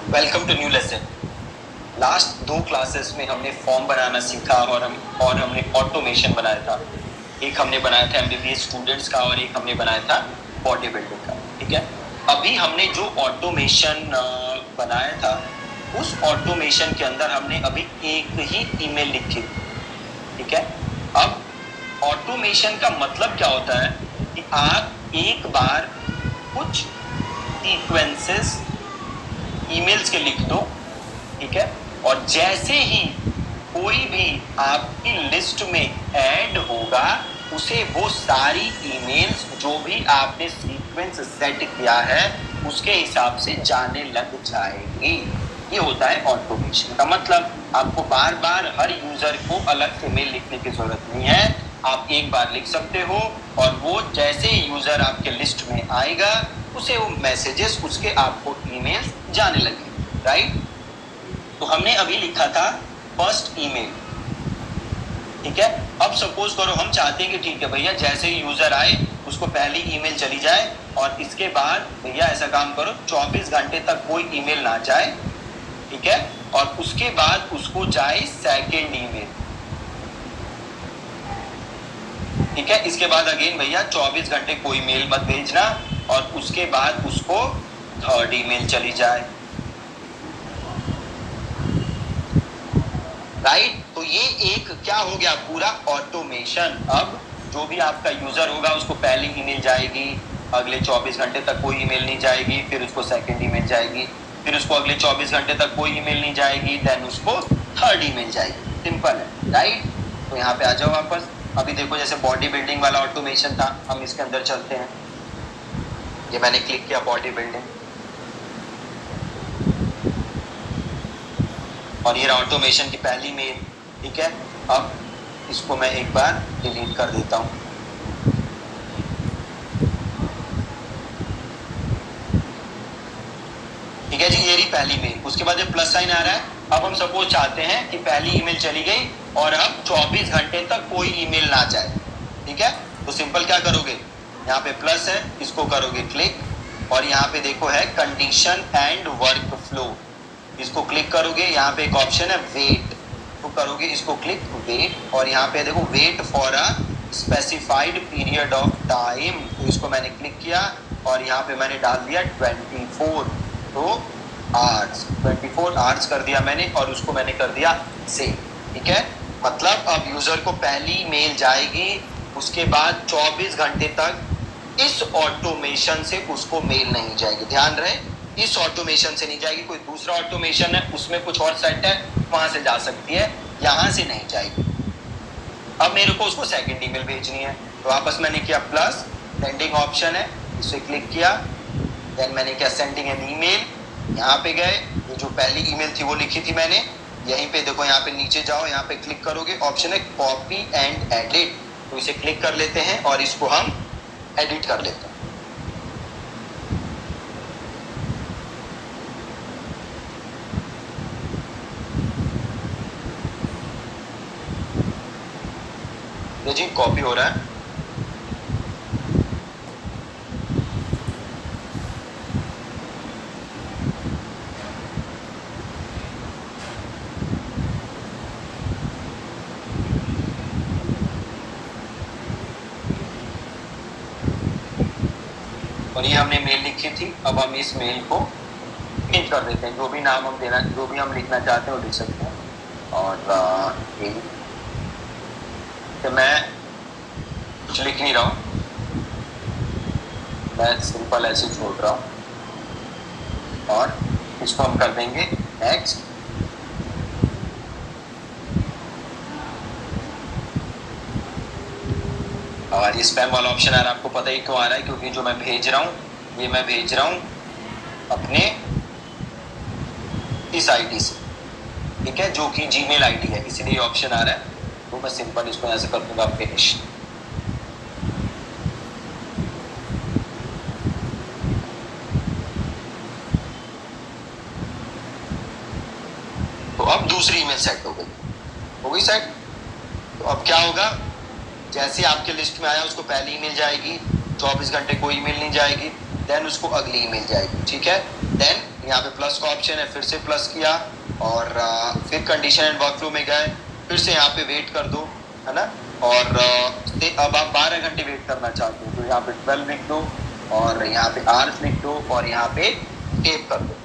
Welcome to new lesson. Last 2 classes में हमने form बनाना सीखा और हमने ऑटोमेशन बनाया था। एक हमने बनाया था एमबीबीएस स्टूडेंट्स का और एक हमने बनाया था बॉडी बिल्डिंग का। ठीक है, अभी हमने जो ऑटोमेशन बनाया था उस ऑटोमेशन के अंदर हमने अभी एक ही ईमेल लिखी। ठीक है, अब ऑटोमेशन का मतलब क्या होता है कि आप एक बार कुछ सीक्वेंसेस ईमेल्स के लिख दो। ठीक है, और जैसे ही कोई भी आपकी लिस्ट में ऐड होगा उसे वो सारी ईमेल्स जो भी आपने सीक्वेंस सेट किया है उसके हिसाब से जाने लग जाएंगी। ये होता है ऑटोमेशन का मतलब। आपको बार बार हर यूजर को अलग से मेल लिखने की जरूरत नहीं है, आप एक बार लिख सकते हो और वो जैसे यूजर आपके लिस्ट में आएगा उसे वो मैसेजेस उसके आपको ईमेल जाने लगे। राइट, तो हमने अभी लिखा था फर्स्ट ईमेल। ठीक है, अब सपोज करो हम चाहते हैं कि ठीक है भैया जैसे ही यूजर आए उसको पहली ईमेल चली जाए और इसके बाद भैया ऐसा काम करो 24 घंटे तक कोई ईमेल ना जाए। ठीक है, और उसके बाद उसको जाए सेकेंड ईमेल। ठीक है, इसके बाद अगेन भैया 24 घंटे कोई मेल मत भेजना और उसके बाद उसको थर्ड ईमेल चली जाए। राइट, तो ये एक क्या हो गया पूरा ऑटोमेशन। अब जो भी आपका यूजर होगा उसको पहली ईमेल जाएगी, अगले 24 घंटे तक कोई ईमेल नहीं जाएगी, फिर उसको सेकंड ईमेल जाएगी, फिर उसको अगले 24 घंटे तक कोई ईमेल नहीं जाएगी, देन उसको थर्ड ईमेल जाएगी। सिंपल है। राइट, तो यहाँ पे आ जाओ वापस। अभी देखो जैसे बॉडी बिल्डिंग वाला ऑटोमेशन था, हम इसके अंदर चलते हैं। ये मैंने क्लिक किया बॉडी बिल्डिंग और ये ऑटोमेशन की पहली मेल। ठीक है, अब इसको मैं एक बार डिलीट कर देता हूं। ठीक है जी, ये रही पहली मेल। उसके बाद ये प्लस साइन आ रहा है। अब हम सपोज चाहते हैं कि पहली ईमेल चली गई और अब 24 घंटे तक कोई ईमेल ना जाए। ठीक है, तो सिंपल क्या करोगे, यहाँ पे प्लस है, इसको करोगे क्लिक और यहाँ पे देखो है कंडीशन एंड वर्क फ्लो, इसको क्लिक करोगे। यहाँ पे एक ऑप्शन है वेट, तो करोगे इसको क्लिक वेट और यहाँ पे देखो wait for a specified period of time, तो इसको मैंने क्लिक किया और यहाँ पे मैंने डाल दिया 24 तो आवर्स, 24 आवर्स कर दिया मैंने और उसको मैंने कर दिया सेव। ठीक है, मतलब अब यूजर को पहली मेल जाएगी, उसके बाद 24 घंटे तक इस ऑटोमेशन से उसको मेल नहीं जाएगी। ध्यान रहे, इस ऑटोमेशन से नहीं जाएगी, कोई दूसरा ऑटोमेशन है उसमें कुछ और सेट है वहां से जा सकती है, यहां से नहीं जाएगी। अब मेरे को उसको सेकंड ईमेल भेजनी है, तो वापस मैंने किया प्लस, सेंडिंग ऑप्शन है, इसे क्लिक किया, देन मैंने किया सेंडिंग एन ईमेल। यहाँ पे गए, ये जो पहली ईमेल थी वो लिखी थी मैंने, यहीं पे देखो, यहाँ पे नीचे जाओ, यहाँ पे क्लिक करोगे, ऑप्शन है कॉपी एंड एडिट, तो इसे क्लिक कर लेते हैं और इसको हम एडिट कर लेते हैं। ये जी कॉपी हो रहा है। और ये हमने मेल लिखी थी, अब हम इस मेल को चेंज कर देते हैं, जो भी नाम हम देना, जो भी हम लिखना चाहते हैं वो लिख सकते हैं। और कि मैं कुछ लिख नहीं रहा हूँ, मैं सिंपल ऐसे छोड़ रहा हूँ और इसको हम कर देंगे नेक्स्ट। और ये स्पैम वाला ऑप्शन आ रहा है, आपको पता ही क्यों आ रहा है, क्योंकि जो मैं भेज रहा हूँ ये मैं भेज रहा हूँ अपने इस आईडी से। ठीक है, जो कि जीमेल आईडी है, इसीलिए ऑप्शन आ रहा है। तो मैं सिंपल इसको ऐसे कर दूंगा फिनिश। तो अब दूसरी ईमेल सेट हो गई सेट। तो अब क्या होगा, जैसे आपके लिस्ट में आया उसको पहली ईमेल जाएगी, 24 घंटे कोई ईमेल नहीं जाएगी, देन उसको अगली ईमेल जाएगी। ठीक है, देन यहाँ पे प्लस का ऑप्शन है, फिर से प्लस किया और फिर कंडीशन एंड वर्क फ्लो में गए, फिर से यहाँ पे वेट कर दो, है ना। और अब आप 12 घंटे वेट करना चाहते हो तो यहाँ पे 12 लिख दो और यहाँ पे आवर्स लिख दो और यहाँ पे सेव कर दो।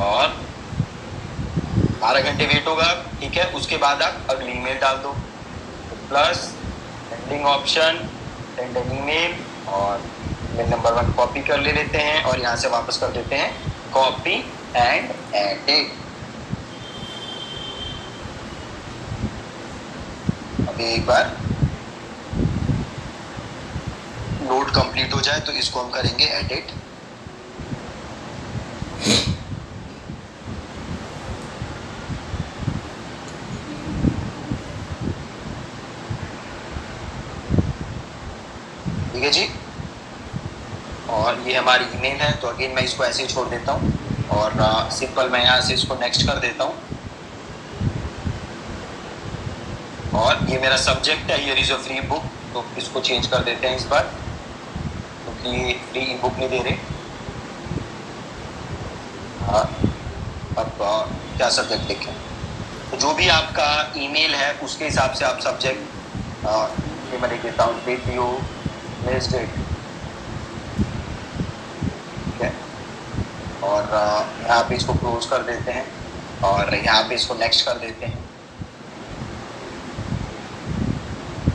और 12 घंटे वेट होगा, ठीक है। उसके बाद आप अगली ईमेल डाल दो, plus sending option, send an email, और ईमेल नंबर 1 कॉपी कर ले लेते हैं और यहाँ से वापस कर देते हैं कॉपी एंड एडिट। अभी एक बार लोड कंप्लीट हो जाए तो इसको हम करेंगे एडिट। ठीक है जी, और ये हमारी ईमेल है तो अगेन मैं इसको ऐसे ही छोड़ देता हूँ और सिंपल मैं यहाँ से इसको नेक्स्ट कर देता हूँ। और ये मेरा सब्जेक्ट है, here is a free book, तो इसको चेंज कर देते हैं इस बार क्योंकि फ्री ई बुक नहीं दे रहे। हाँ, अब क्या सब्जेक्ट लिखें, तो जो भी आपका ईमेल है उसके हिसाब से आप सब्जेक्ट ये मैं लिख देता हूँ वीडियो डेट, ठीक है। और यहाँ पे इसको क्लोज कर देते हैं और यहाँ पे इसको नेक्स्ट कर देते हैं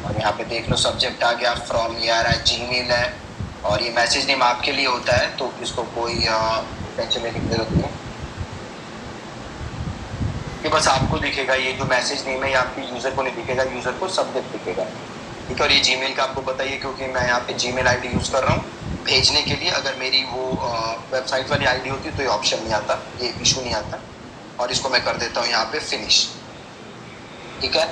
और यहाँ पे देख लो सब्जेक्ट आ गया, फ्रॉम ये आ रहा है, जीमेल है और ये मैसेज नेम आपके लिए होता है तो इसको कोई टेंशन लेने की जरूरत नहीं, कि बस आपको दिखेगा ये जो मैसेज नेम है, ये आपके यूजर को नहीं दिखेगा, यूजर को सब्जेक्ट दिखेगा, ठीक है। और ये जीमेल का आपको बताइए क्योंकि मैं यहाँ पे जीमेल आईडी यूज कर रहा हूँ भेजने के लिए। अगर मेरी वो वेबसाइट वाली आईडी होती तो ये ऑप्शन नहीं आता, ये इशू नहीं आता। और इसको मैं कर देता हूँ यहाँ पे फिनिश, ठीक है।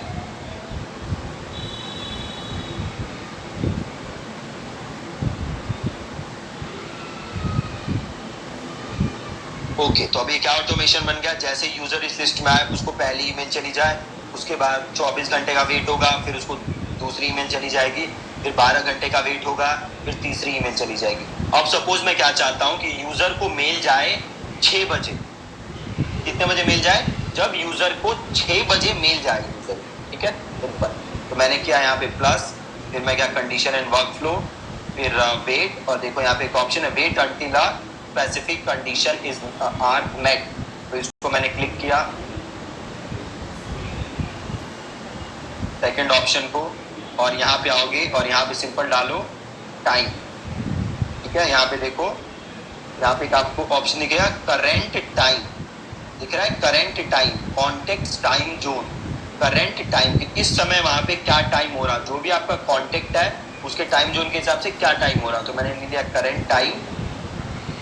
ओके, तो अभी क्या ऑटोमेशन बन गया, जैसे यूजर इस लिस्ट में आए उसको पहली ईमेल चली जाए, उसके बाद 24 घंटे का वेट होगा, फिर उसको दूसरी ईमेल चली जाएगी, फिर 12 घंटे का वेट होगा, फिर तीसरी ईमेल चली जाएगी। अब सपोज मैं क्या चाहता हूँ कि यूजर को मेल जाए 6 बजे। कितने बजे मेल जाए? जब यूजर को 6 बजे मेल जाए यूजर, ठीक है। तो मैंने किया यहाँ पे प्लस, फिर मैं क्या कंडीशन एंड वर्क फ्लो, फिर वेट, और देखो यहाँ पे एक ऑप्शन है wait until a specific condition is are met, तो इसको मैंने क्लिक किया सेकंड ऑप्शन को, और यहाँ पे आओगे और यहाँ पे सिंपल डालो टाइम, ठीक है। यहाँ पे देखो, यहाँ पे आपको ऑप्शन दिखेगा करेंट टाइम, दिख रहा है current time, contact time zone, current time, इस समय वहाँ पे क्या टाइम हो रहा, जो भी आपका कॉन्टेक्ट है उसके टाइम जोन के हिसाब से क्या टाइम हो रहा, तो मैंने ले लिया करेंट टाइम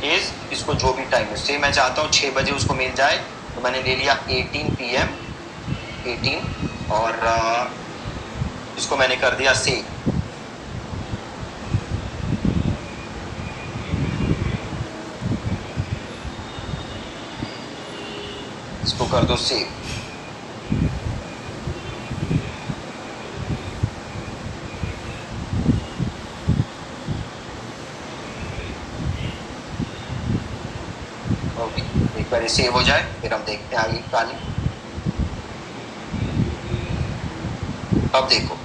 इज, इसको जो भी टाइम है, से मैं चाहता हूँ 6 बजे उसको मिल जाए, तो मैंने ले लिया 18 PM 18, और इसको मैंने कर दिया सेव। इसको कर दो सेव। ओके, एक बार सेव हो जाए फिर हम देखते हैं आगे कहानी। अब देखो,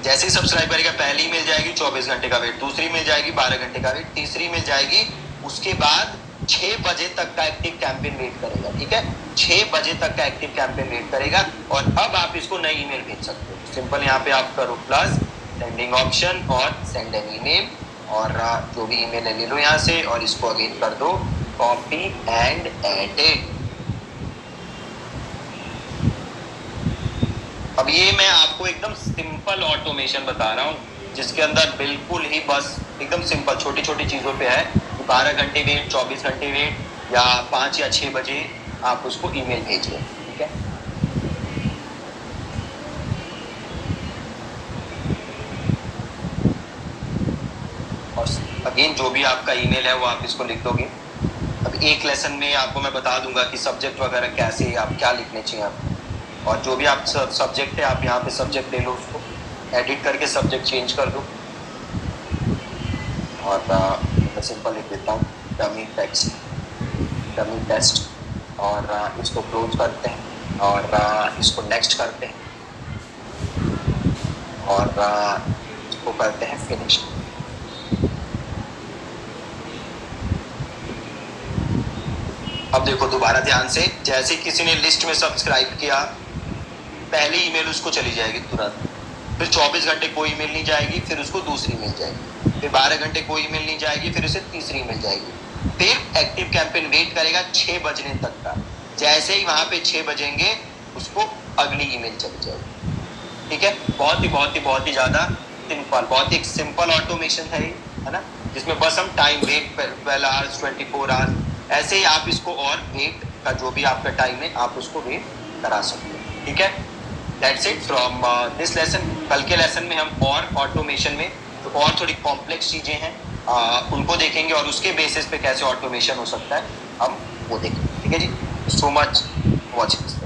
जैसे ही सब्सक्राइब करेगा पहली मिल जाएगी 24 घंटे का वेट, दूसरी मिल जाएगी 12 घंटे का वेट, तीसरी मिल जाएगी, उसके बाद 6 बजे तक का एक्टिव कैंपेन वेट करेगा, ठीक है। 6 बजे तक का एक्टिव कैंपेन वेट करेगा और अब आप इसको नई ईमेल भेज सकते हो। सिंपल यहाँ पे आप करो प्लस सेंडिंग ऑप्शन और सेंड एन ईमेल, और जो भी ईमेल है ले लो यहाँ से और इसको अगेन कर दो कॉपी एंड एडिट। अब ये मैं आपको एकदम सिंपल ऑटोमेशन बता रहा हूँ जिसके अंदर बिल्कुल ही बस एकदम सिंपल छोटी छोटी चीज़ों पे है। 12 घंटे वेट, 24 घंटे वेट, या 5 या 6 बजे आप उसको ईमेल भेज लो, ठीक है। और अगेन जो भी आपका ईमेल है वो आप इसको लिख दोगे। अब एक लेसन में आपको मैं बता दूंगा कि सब्जेक्ट वगैरह कैसे आप क्या लिखने चाहिए आपको। और जो भी आप सब्जेक्ट है आप यहाँ पे सब्जेक्ट ले लो, उसको एडिट करके सब्जेक्ट चेंज कर दो। और मैं सिंपल लिख देता हूँ डमी टेस्ट और इसको क्लोज करते हैं और इसको नेक्स्ट करते हैं और इसको करते हैं फिनिश। अब देखो दोबारा ध्यान से, जैसे किसी ने लिस्ट में सब्सक्राइब किया पहली ईमेल उसको चली जाएगी तुरंत, फिर 24 घंटे कोई ईमेल नहीं जाएगी, फिर उसको दूसरी मिल जाएगी, फिर 12 घंटे कोई ईमेल नहीं जाएगी, फिर उसे तीसरी मिल जाएगी, फिर एक्टिव कैंपेन वेट करेगा 6 बजने तक का। जैसे ही वहां पे 6 बजेंगे उसको अगली ईमेल चली जाएगी। ठीक है, बहुत ही ज्यादा सिंपल, बहुत ही सिंपल ऑटोमेशन है ये, है ना, जिसमें बस हम टाइम वेट 12 आवर्स 24 आवर्स ऐसे ही आप इसको और वेट का जो भी आपका टाइम है आप उसको वेट करा सकते हैं। ठीक है, that's it from this lesson. कल के लेसन में हम और ऑटोमेशन में जो और थोड़ी कॉम्प्लेक्स चीजें हैं उनको देखेंगे और उसके बेसिस पे कैसे ऑटोमेशन हो सकता है हम वो देखेंगे। ठीक है जी, सो मच वॉचिंग।